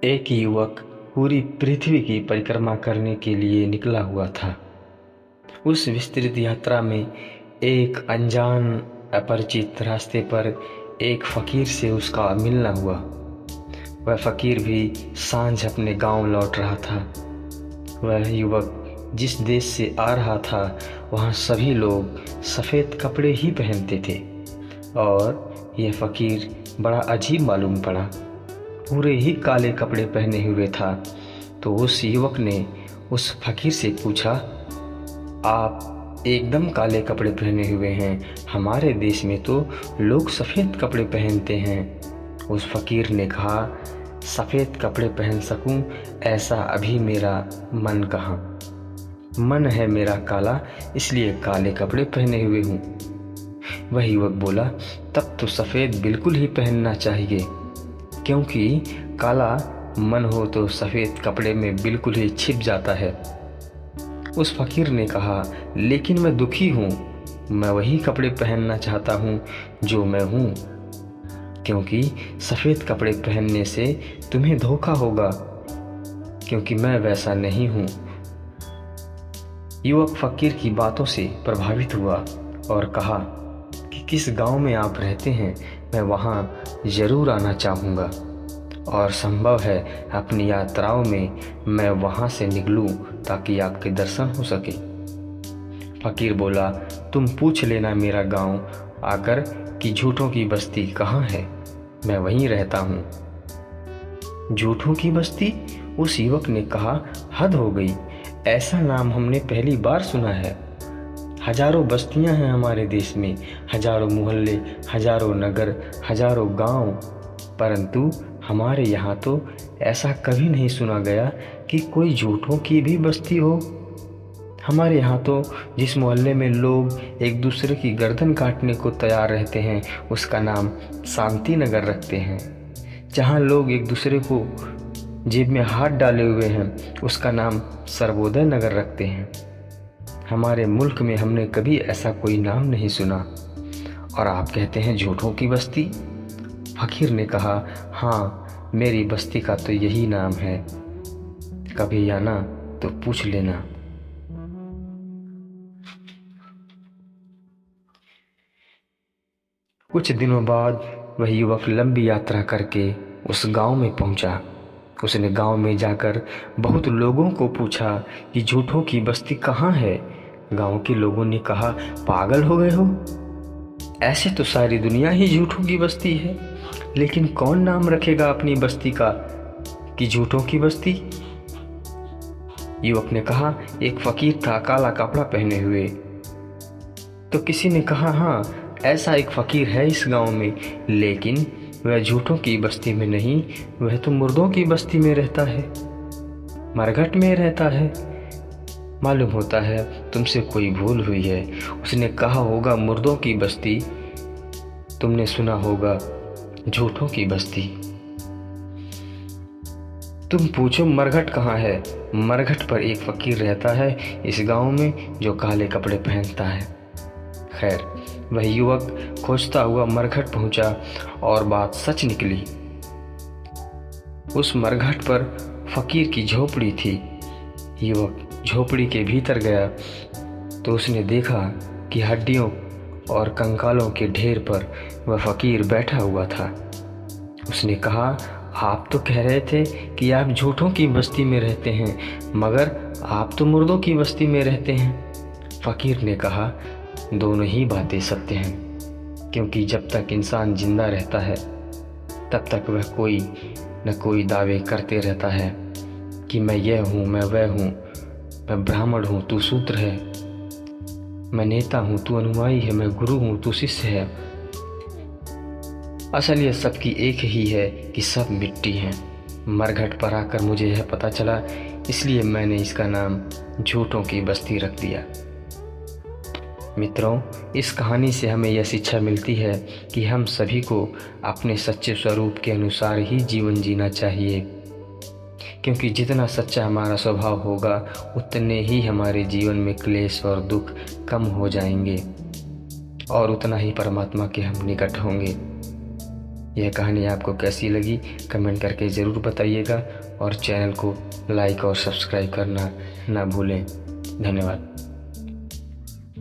एक युवक पूरी पृथ्वी की परिक्रमा करने के लिए निकला हुआ था। उस विस्तृत यात्रा में एक अनजान अपरिचित रास्ते पर एक फकीर से उसका मिलना हुआ। वह फकीर भी सांझ अपने गांव लौट रहा था। वह युवक जिस देश से आ रहा था वहाँ सभी लोग सफ़ेद कपड़े ही पहनते थे और यह फकीर बड़ा अजीब मालूम पड़ा, पूरे ही काले कपड़े पहने हुए था। तो उस युवक ने उस फकीर से पूछा, आप एकदम काले कपड़े पहने हुए हैं, हमारे देश में तो लोग सफ़ेद कपड़े पहनते हैं। उस फकीर ने कहा, सफ़ेद कपड़े पहन सकूं ऐसा अभी मेरा मन कहाँ, मन है मेरा काला, इसलिए काले कपड़े पहने हुए हूँ। वह युवक बोला, तब तो सफ़ेद बिल्कुल ही पहनना चाहिए, क्योंकि काला मन हो तो सफ़ेद कपड़े में बिल्कुल ही छिप जाता है। उस फकीर ने कहा, लेकिन मैं दुखी हूँ, मैं वही कपड़े पहनना चाहता हूँ जो मैं हूँ, क्योंकि सफ़ेद कपड़े पहनने से तुम्हें धोखा होगा, क्योंकि मैं वैसा नहीं हूँ। युवक फकीर की बातों से प्रभावित हुआ और कहा कि किस गांव में आप रहते हैं, मैं वहाँ ज़रूर आना चाहूँगा और संभव है अपनी यात्राओं में मैं वहाँ से निकलूँ ताकि आपके दर्शन हो सके। फकीर बोला, तुम पूछ लेना मेरा गांव आकर कि झूठों की बस्ती कहाँ है, मैं वहीं रहता हूँ। झूठों की बस्ती? उस युवक ने कहा, हद हो गई, ऐसा नाम हमने पहली बार सुना है। हजारों बस्तियां हैं हमारे देश में, हजारों मोहल्ले, हजारों नगर, हजारों गांव, परंतु हमारे यहाँ तो ऐसा कभी नहीं सुना गया कि कोई झूठों की भी बस्ती हो। हमारे यहाँ तो जिस मोहल्ले में लोग एक दूसरे की गर्दन काटने को तैयार रहते हैं उसका नाम शांति नगर रखते हैं। जहाँ लोग एक दूसरे को जेब में हाथ डाले हुए हैं उसका नाम सर्वोदय नगर रखते हैं। हमारे मुल्क में हमने कभी ऐसा कोई नाम नहीं सुना, और आप कहते हैं झूठों की बस्ती? फकीर ने कहा, हाँ, मेरी बस्ती का तो यही नाम है, कभी आना तो पूछ लेना। कुछ दिनों बाद वह युवक लंबी यात्रा करके उस गांव में पहुंचा। उसने गांव में जाकर बहुत लोगों को पूछा कि झूठों की बस्ती कहाँ है। गांव के लोगों ने कहा, पागल हो गए हो, ऐसे तो सारी दुनिया ही झूठों की बस्ती है, लेकिन कौन नाम रखेगा अपनी बस्ती का कि झूठों की बस्ती। युवक ने कहा, एक फकीर था काला कपड़ा पहने हुए। तो किसी ने कहा, हाँ, ऐसा एक फकीर है इस गांव में, लेकिन वह झूठों की बस्ती में नहीं, वह तो मुर्दों की बस्ती में रहता है, मरघट में रहता है। मालूम होता है तुमसे कोई भूल हुई है। उसने कहा होगा मुर्दों की बस्ती, तुमने सुना होगा झूठों की बस्ती। तुम पूछो मरघट कहाँ है? मरघट पर एक फकीर रहता है इस गांव में जो काले कपड़े पहनता है। खैर, वह युवक खोजता हुआ मरघट पहुंचा और बात सच निकली। उस मरघट पर फकीर की झोपड़ी थी। युवक झोपड़ी के भीतर गया तो उसने देखा कि हड्डियों और कंकालों के ढेर पर वह फकीर बैठा हुआ था। उसने कहा, आप तो कह रहे थे कि आप झूठों की बस्ती में रहते हैं, मगर आप तो मुर्दों की बस्ती में रहते हैं। फकीर ने कहा, दोनों ही बातें सत्य हैं, क्योंकि जब तक इंसान जिंदा रहता है तब तक वह कोई न कोई दावे करते रहता है कि मैं यह हूँ, मैं वह हूँ, मैं ब्राह्मण हूँ, तू शूद्र है, मैं नेता हूँ, तू अनुयायी है, मैं गुरु हूँ, तू शिष्य है। असल ये सबकी एक ही है कि सब मिट्टी हैं। मरघट पर आकर मुझे यह पता चला, इसलिए मैंने इसका नाम झूठों की बस्ती रख दिया। मित्रों, इस कहानी से हमें यह शिक्षा मिलती है कि हम सभी को अपने सच्चे स्वरूप के अनुसार ही जीवन जीना चाहिए, क्योंकि जितना सच्चा हमारा स्वभाव होगा उतने ही हमारे जीवन में क्लेश और दुख कम हो जाएंगे और उतना ही परमात्मा के हम निकट होंगे। यह कहानी आपको कैसी लगी कमेंट करके ज़रूर बताइएगा और चैनल को लाइक और सब्सक्राइब करना ना भूलें। धन्यवाद।